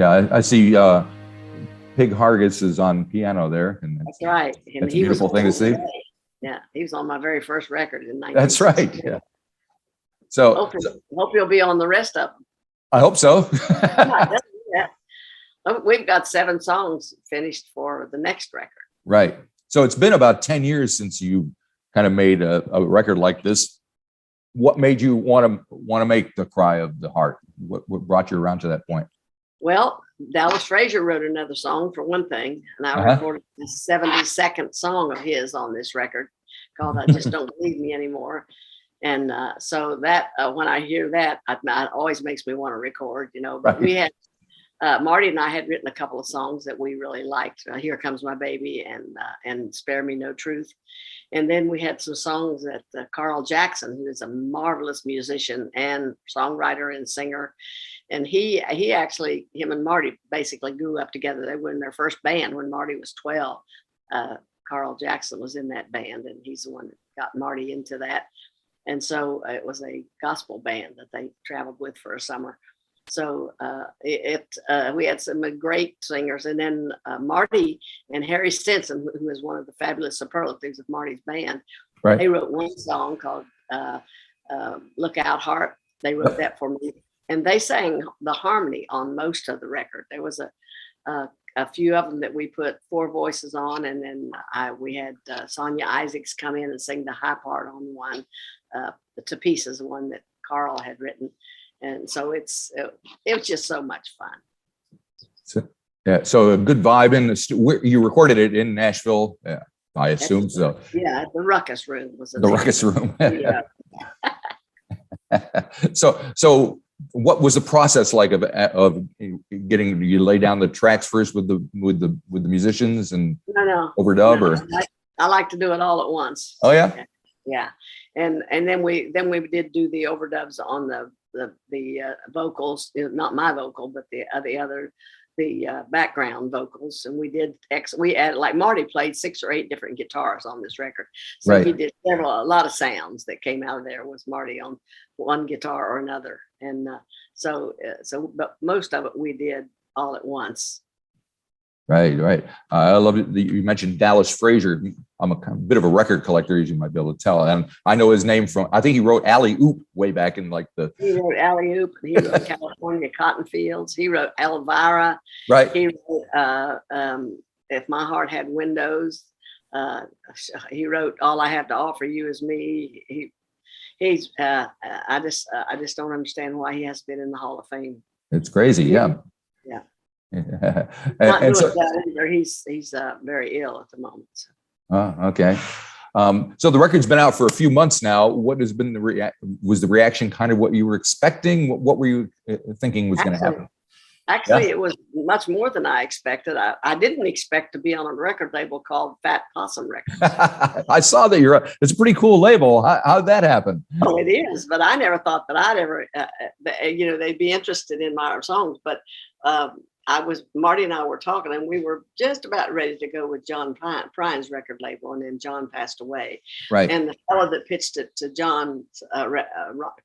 Yeah, I see Pig Hargis is on piano there. And that's right. And that's a beautiful thing to see. Yeah, he was on my very first record in 1960. That's right, yeah. So hope you'll be on the rest of them. I hope so. Yeah. We've got 7 songs finished for the next record. Right. So it's been about 10 years since you kind of made a record like this. What made you want to make The Cry of the Heart? What brought you around to that point? Well, Dallas Fraser wrote another song for one thing, and I recorded the 72nd song of his on this record called "I Just Don't Believe Me Anymore." And so that when I hear that, it always makes me want to record, you know. But we had Marty and I had written a couple of songs that we really liked. "Here Comes My Baby" and "Spare Me No Truth." And then we had some songs that Carl Jackson, who is a marvelous musician and songwriter and singer, and he actually, him and Marty basically grew up together. They were in their first band when Marty was 12. Carl Jackson was in that band, and he's the one that got Marty into that. And so it was a gospel band that they traveled with for a summer. So we had some great singers. And then Marty and Harry Stinson, who is one of the fabulous superlatives of Marty's band, they wrote one song called "Look Out Heart." They wrote that for me. And they sang the harmony on most of the record. There was a few of them that we put 4 voices on, and then we had Sonia Isaacs come in and sing the high part on one, the To Pieces, the one that Carl had written. And so it was just so much fun. So a good vibe in you recorded it in Nashville, I assume. So yeah, the Ruckus Room was the Ruckus Room. Yeah. So what was the process like of getting you lay down the tracks first with the musicians and overdub or? I like to do it all at once. Oh yeah. Yeah, and then we did do the overdubs on the vocals, not my vocal, but the background vocals, and we added, like Marty played 6 or 8 different guitars on this record, so he did a lot of sounds that came out of there was Marty on one guitar or another, and but most of it we did all at once. Right. I love it. You mentioned Dallas Fraser. I'm a bit of a record collector, as you might be able to tell, and I know his name from. I think he wrote "Alley Oop" way back in He wrote "Alley Oop." He wrote "California Cotton Fields." He wrote "Elvira." Right. He wrote "If My Heart Had Windows." He wrote "All I Have to Offer You Is Me." I just don't understand why he has been in the Hall of Fame. It's crazy. Yeah. Not doing that either. He's very ill at the moment. So. Okay. So the record's been out for a few months now. What has been was the reaction kind of what you were expecting? What were you thinking was going to happen? Actually, it was much more than I expected. I didn't expect to be on a record label called Fat Possum Records. I saw that it's a pretty cool label. How'd that happen? Oh, it is, but I never thought that I'd ever, they'd be interested in my songs. But Marty and I were talking, and we were just about ready to go with John Prine's record label, and then John passed away. Right. And the fellow that pitched it to John's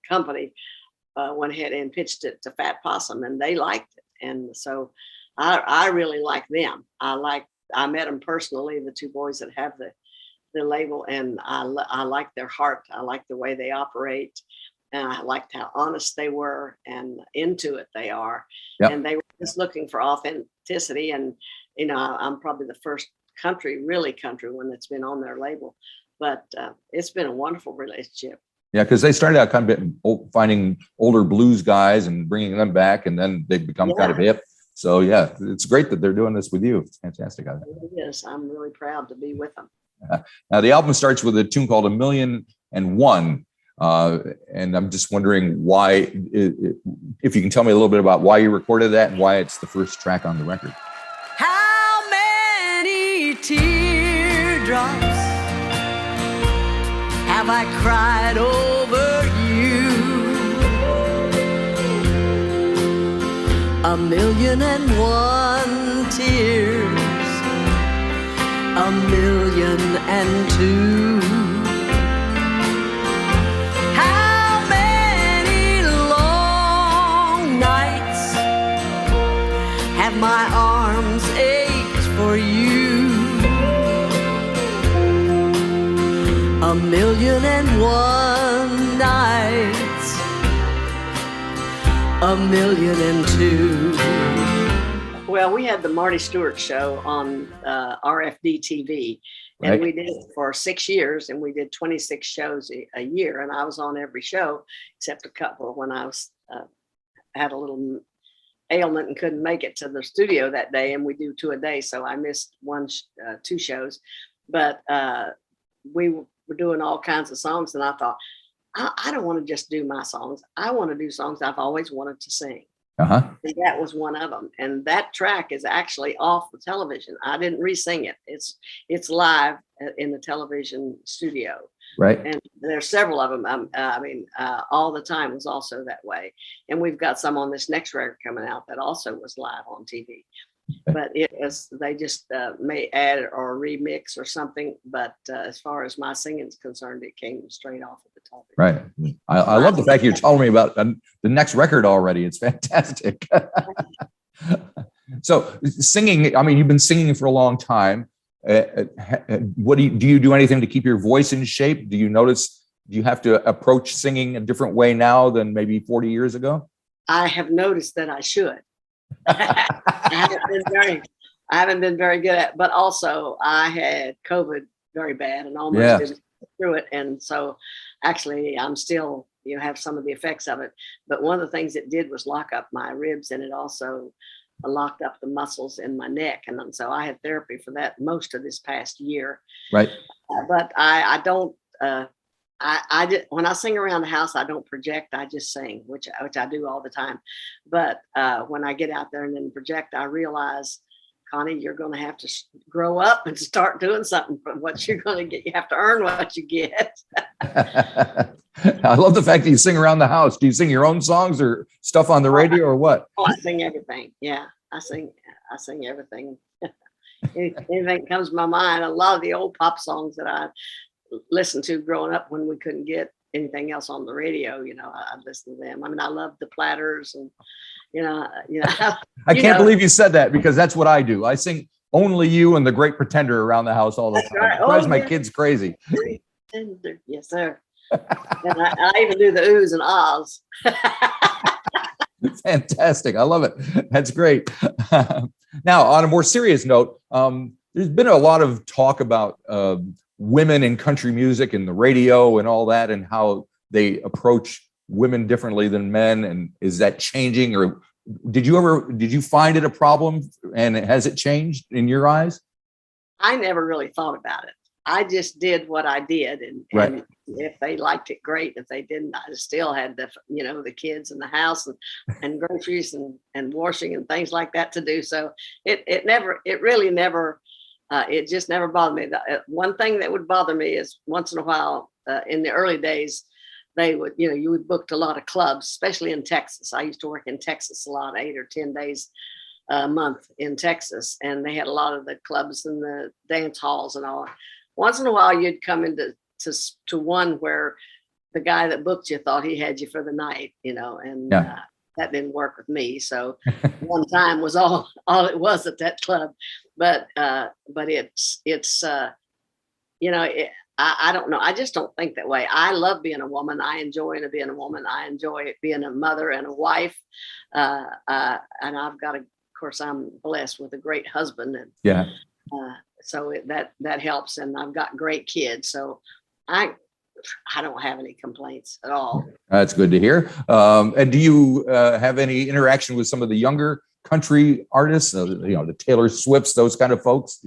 company went ahead and pitched it to Fat Possum, and they liked it. And so I really like them. I met them personally, the 2 boys that have the label, and I like their heart. I like the way they operate. And I liked how honest they were and into it they are. Yep. And they were just looking for authenticity. And, I'm probably the first country one that's been on their label. But it's been a wonderful relationship. Yeah, because they started out kind of finding older blues guys and bringing them back, and then they've become kind of hip. So, yeah, it's great that they're doing this with you. It's fantastic. It is. I'm really proud to be with them. Now, the album starts with a tune called "1,000,001." And I'm just wondering why, if you can tell me a little bit about why you recorded that and why it's the first track on the record. How many teardrops have I cried over you? 1,000,001 tears, 1,000,002. for you. 1,000,001 nights, 1,000,002. Well, we had the Marty Stewart show on RFD TV, and Right. we did it for 6 years, and we did 26 shows a year, and I was on every show except a couple when I was had a little ailment and couldn't make it to the studio that day, and we do 2 a day, so I missed 2 shows, but we were doing all kinds of songs, and I thought, I don't want to just do my songs. I want to do songs I've always wanted to sing. Uh-huh. And that was one of them. And that track is actually off the television. I didn't re-sing it. It's live in the television studio. Right. And there's several of them. All the Time was also that way. And we've got some on this next record coming out that also was live on TV. But they just may add or remix or something. But as far as my singing is concerned, it came straight off of the television. Right. I love the fact you're telling me about the next record already. It's fantastic. So singing, I mean, you've been singing for a long time. What do you do anything to keep your voice in shape? Do you have to approach singing a different way now than maybe 40 years ago? I have noticed that I should. I haven't been very good at, but also I had COVID very bad and almost didn't get through it. And so actually I'm still, have some of the effects of it. But one of the things it did was lock up my ribs, and it also locked up the muscles in my neck. And so I had therapy for that most of this past year. Right. But I don't, when I sing around the house, I don't project. I just sing, which I do all the time. But when I get out there and then project, I realize, Connie, you're going to have to grow up and start doing something for what you're going to get. You have to earn what you get. I love the fact that you sing around the house. Do you sing your own songs or stuff on the radio or what? Oh, I sing everything. Yeah, I sing everything. Anything comes to my mind. A lot of the old pop songs that I listened to growing up when we couldn't get anything else on the radio, I'd listen to them. I mean, I love the Platters and, I can't believe you said that, because that's what I do. I sing Only You and The Great Pretender around the house all the time. Right. It drives my kids crazy. Yes, sir. And I even do the oohs and ahs. Fantastic. I love it. That's great. Now, on a more serious note, there's been a lot of talk about women in country music and the radio and all that, and how they approach women differently than men. And is that changing, or did you find it a problem, and has it changed in your eyes? I never really thought about it. I just did what I did, and if they liked it, great. If they didn't, I still had the kids in the house and groceries and washing and things like that to do. So it just never bothered me. One thing that would bother me is once in a while, in the early days, they would, you would booked a lot of clubs, especially in Texas. I used to work in Texas a lot, 8 or 10 days a month in Texas. And they had a lot of the clubs and the dance halls and all. Once in a while, you'd come into one where the guy that booked you thought he had you for the night, and that didn't work with me. So one time was all it was at that club. But I don't know. I just don't think that way. I love being a woman. I enjoy being a woman. I enjoy being a mother and a wife. And I've got of course, I'm blessed with a great husband. And so that helps. And I've got great kids. So I don't have any complaints at all. That's good to hear. And do you have any interaction with some of the younger country artists, the Taylor Swifts, those kind of folks?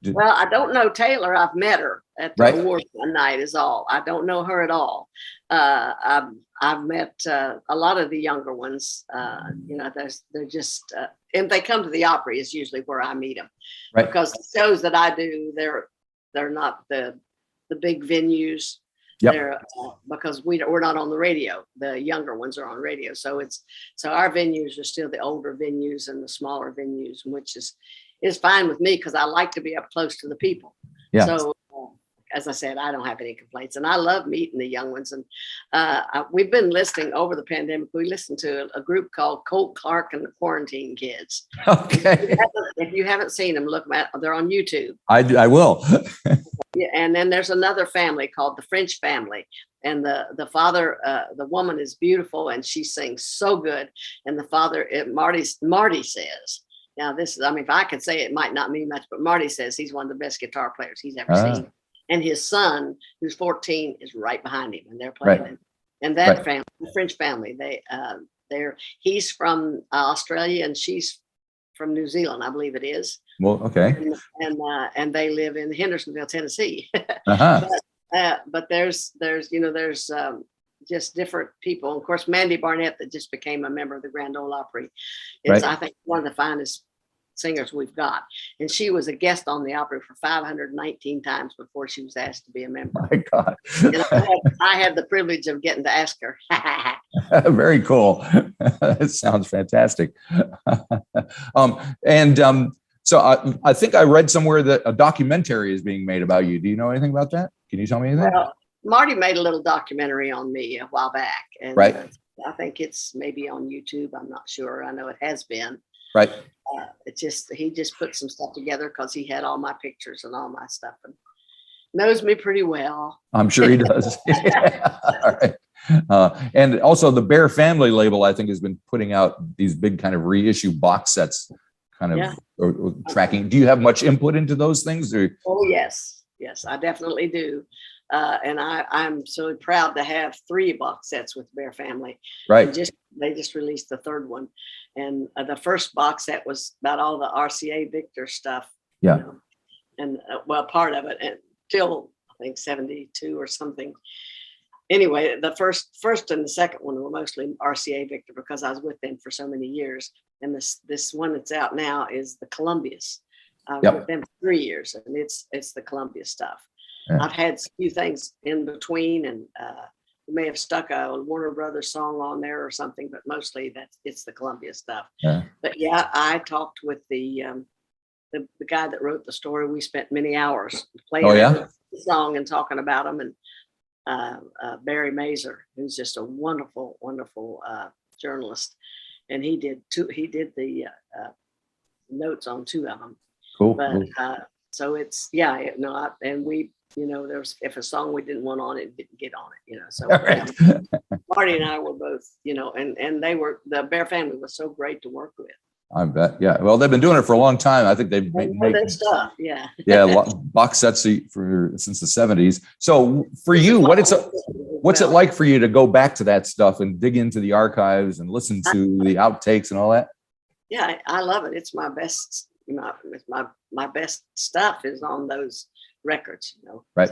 Well, I don't know Taylor. I've met her at the awards one night is all. I don't know her at all. I've met a lot of the younger ones. They're just, if they come to the Opry is usually where I meet them. Right. Because the shows that I do, they're not the big venues. Yep. They're because we're not on the radio. The younger ones are on radio. So our venues are still the older venues and the smaller venues, which is fine with me because I like to be up close to the people. Yeah. So as I said, I don't have any complaints, and I love meeting the young ones. And we've been listening over the pandemic. We listened to a group called Colt Clark and the Quarantine Kids. Okay. If you haven't seen them, look them at. They're on YouTube. I will. Yeah, and then there's another family called the French family, and the father, the woman is beautiful and she sings so good, and the father, Marty says. Now this is, I mean, if I could say it, might not mean much, but Marty says he's one of the best guitar players he's ever seen. And his son, who's 14, is right behind him, and they're playing it. And that family, the French family, he's from Australia and she's from New Zealand, I believe it is. Well, okay. And they live in Hendersonville, Tennessee. But there's just different people. Of course, Mandy Barnett, that just became a member of the Grand Old Opry, is I think one of the finest singers we've got. And she was a guest on the Opry for 519 times before she was asked to be a member. My God. And I had the privilege of getting to ask her. Very cool. It sounds fantastic. So I think I read somewhere that a documentary is being made about you. Do you know anything about that? Can you tell me anything? Well, Marty made a little documentary on me a while back. And I think it's maybe on YouTube. I'm not sure. I know it has been. Right. He just put some stuff together because he had all my pictures and all my stuff and knows me pretty well. I'm sure he does. All right. And also the Bear Family label, I think, has been putting out these big kind of reissue box sets, kind of or tracking. Do you have much input into those things? Or? Oh, yes. Yes, I definitely do. And I'm so proud to have 3 box sets with Bear Family. Right. They just released the 3rd one. And the first box set was about all the RCA Victor stuff. Yeah. You know, and well, part of it until I think 72 or something. Anyway, the first and the second one were mostly RCA Victor because I was with them for so many years. And this one that's out now is the Columbia's. With them for 3 years, and it's the Columbia stuff. Yeah. I've had a few things in between, and we may have stuck a Warner Brothers song on there or something, but mostly it's the Columbia stuff. Yeah. But yeah, I talked with the guy that wrote the story. We spent many hours playing the song and talking about them, and Barry Mazer, who's just a wonderful, wonderful journalist, and he did the notes on 2 of them. Cool. But so it's and we, there's if a song we didn't want on it, didn't get on it, So Marty and I were both, and the Bear Family was so great to work with. I bet. Yeah. Well, they've been doing it for a long time. I think they've made that stuff. Yeah. Box sets since the 70s. So for you, what's it like for you to go back to that stuff and dig into the archives and listen to the outtakes and all that? Yeah, I love it. It's my best. My best stuff is on those records, Right.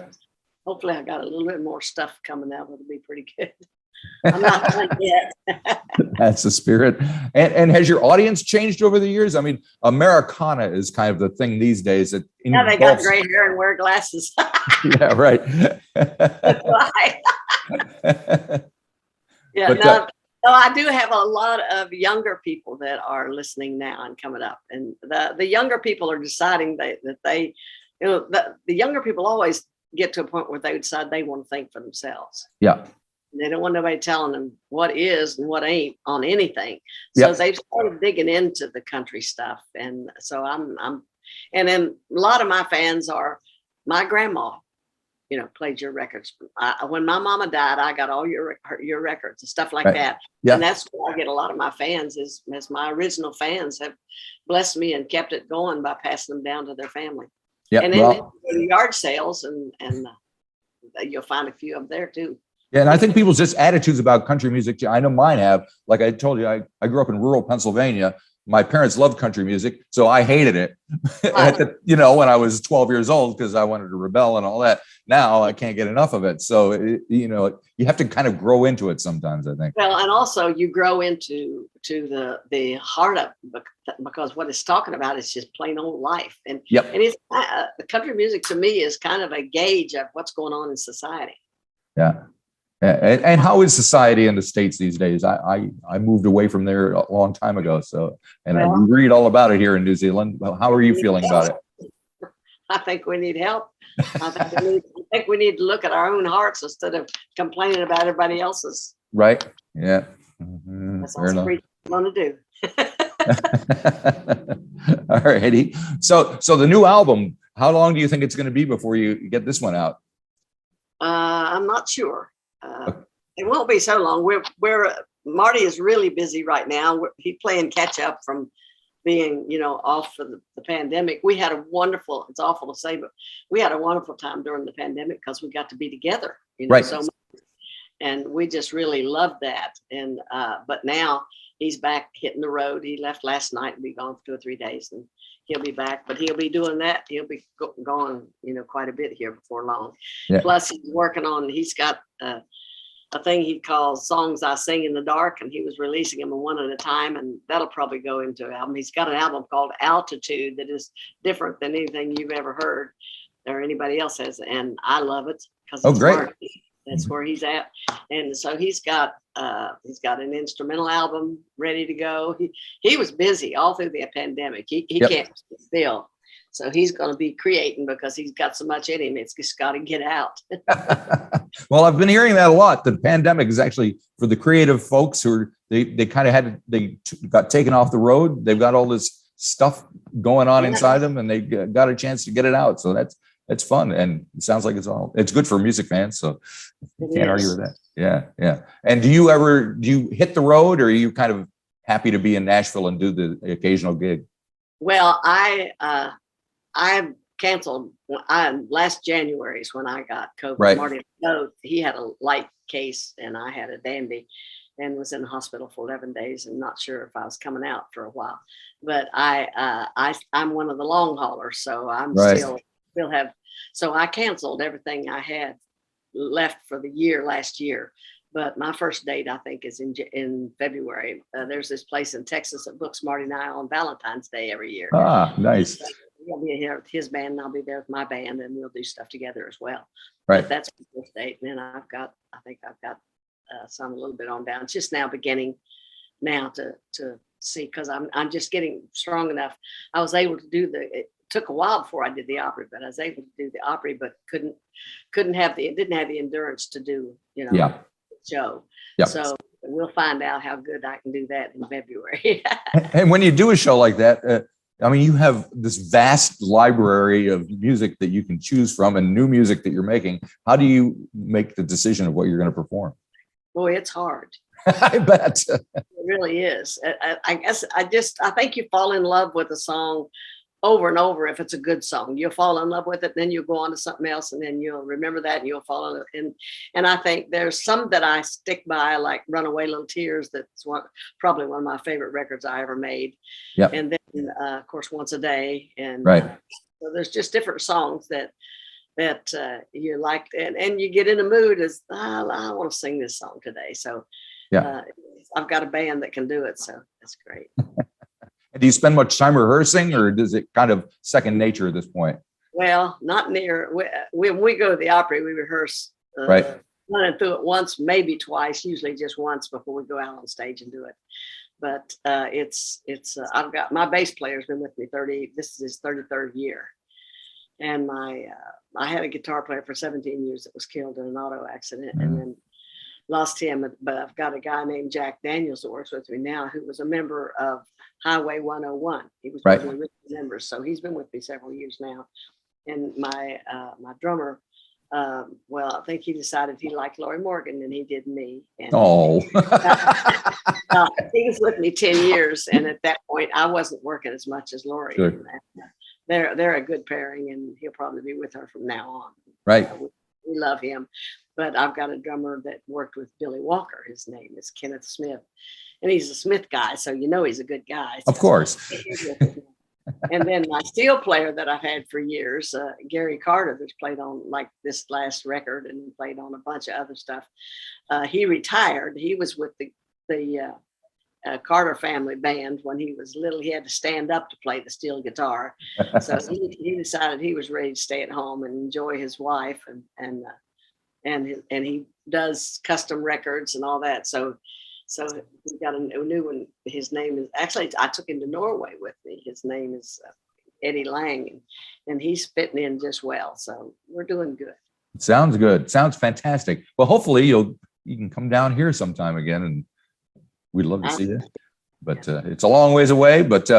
Hopefully I got a little bit more stuff coming out. It'll be pretty good. I'm not done yet. That's the spirit. And has your audience changed over the years? I mean, Americana is kind of the thing these days. They got gray hair and wear glasses. Yeah, right. That's why. So I do have a lot of younger people that are listening now and coming up, and the younger people are deciding that they, the younger people always get to a point where they decide they want to think for themselves. Yeah. And they don't want nobody telling them what is and what ain't on anything. So they've started digging into the country stuff. And so and then a lot of my fans are my grandma, played your records. When my mama died, I got all your records and stuff like that. Yeah. And that's where I get a lot of my fans is my original fans have blessed me and kept it going by passing them down to their family. Yeah. And then yard sales and you'll find a few of them there too. Yeah, and I think people's just attitudes about country music, I know mine have. Like I told you, I grew up in rural Pennsylvania. My parents loved country music, so I hated it. When I was 12 years old because I wanted to rebel and all that. Now I can't get enough of it. So you have to kind of grow into it sometimes, I think. Well, and also you grow into the heart of it because what it's talking about is just plain old life. And it's the country music to me is kind of a gauge of what's going on in society. Yeah. And how is society in the States these days? I moved away from there a long time ago. I read all about it here in New Zealand. Well, how are you feeling about it? I think we need help. I think we need think we need to look at our own hearts instead of complaining about everybody else's. Right. Yeah. Mhm. That's Fair all enough. preachers want to do. All righty. So the new album, how long do you think it's going to be before you get this one out? I'm not sure. It won't be so long. Marty is really busy right now. He's playing catch up from being, off for the pandemic. We had a wonderful, it's awful to say, but we had a wonderful time during the pandemic because we got to be together, Right. so much. And we just really loved that. And, but now he's back hitting the road. He left last night and be gone for 2 or 3 days, and he'll be back, but he'll be doing that. He'll be gone, quite a bit here before long. Yeah. Plus he's got a thing he calls Songs I Sing in the Dark, and he was releasing them one at a time, and that'll probably go into an album. He's got an album called Altitude that is different than anything you've ever heard or anybody else has, and I love it because it's great. Marty. That's where he's at. And so he's got an instrumental album ready to go. He was busy all through the pandemic. He Yep. can't sit still. So he's going to be creating because he's got so much in him. It's just got to get out. Well, I've been hearing that a lot. The pandemic is actually for the creative folks who they got taken off the road. They've got all this stuff going on inside them, and they got a chance to get it out. So that's fun, and it sounds like it's good for music fans. So you can't argue with that. Yeah. And do you hit the road, or are you kind of happy to be in Nashville and do the occasional gig? Well, I canceled last January is when I got COVID. Right. Marty, he had a light case and I had a dandy, and was in the hospital for 11 days and not sure if I was coming out for a while. But I'm one of the long haulers, so I'm Right. still have. So I canceled everything I had left for the year last year. But my first date, I think, is in February. There's this place in Texas that books Marty and I on Valentine's Day every year. Nice. He'll be here with his band, and I'll be there with my band, and we'll do stuff together as well. Right. But that's my first date. And then I think I've got some a little bit on down. It's just now beginning now to see, because I'm just getting strong enough. I was able to do it took a while before I did the Opry, but I was able to do the Opry, but didn't have the endurance to do, Yeah. show. Yep. So we'll find out how good I can do that in February. And when you do a show like that, you have this vast library of music that you can choose from and new music that you're making. How do you make the decision of what you're going to perform? Boy, it's hard. I bet. It really is. I guess I think you fall in love with a song over and over. If it's a good song, you'll fall in love with it, then you'll go on to something else, and then you'll remember that and you'll fall in it. And I think there's some that I stick by, like Runaway Little Tears. That's probably one of my favorite records I ever made. Yep. And then of course Once a Day, and Right. So there's just different songs that you like, and you get in a mood as I want to sing this song today. So Yeah. I've got a band that can do it, so that's great. Do you spend much time rehearsing, or does it kind of second nature at this point? Well, not near. When we go to the Opry, we rehearse Right. running through it once, maybe twice, usually just once before we go out on stage and do it. But I've got my bass player's been with me this is his 33rd year. And I had a guitar player for 17 years that was killed in an auto accident, and then lost him. But I've got a guy named Jack Daniels that works with me now, who was a member of Highway 101. He was Right. one of the original members, so he's been with me several years now. And my drummer, I think he decided he liked Lori Morgan, and he did me. And Oh. he was with me 10 years, and at that point, I wasn't working as much as Lori. Sure. They're a good pairing, and he'll probably be with her from now on. Right. We love him. But I've got a drummer that worked with Billy Walker. His name is Kenneth Smith. And he's a Smith guy, so he's a good guy. Of course. And then my steel player that I've had for years, Gary Carter, that's played on like this last record and played on a bunch of other stuff. He retired. He was with the Carter family band when he was little. He had to stand up to play the steel guitar. So he decided he was ready to stay at home and enjoy his wife, and he does custom records and all that. So we got a new one. His name is, actually, I took him to Norway with me. His name is Eddie Lang, and he's fitting in just well. So we're doing good. Sounds good. Sounds fantastic. Well, hopefully you can come down here sometime again, and we'd love to see you. But it's a long ways away. But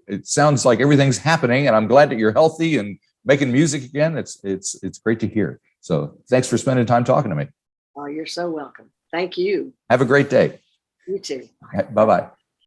it sounds like everything's happening, and I'm glad that you're healthy and making music again. It's great to hear. So thanks for spending time talking to me. Oh, you're so welcome. Thank you. Have a great day. You too. Bye-bye.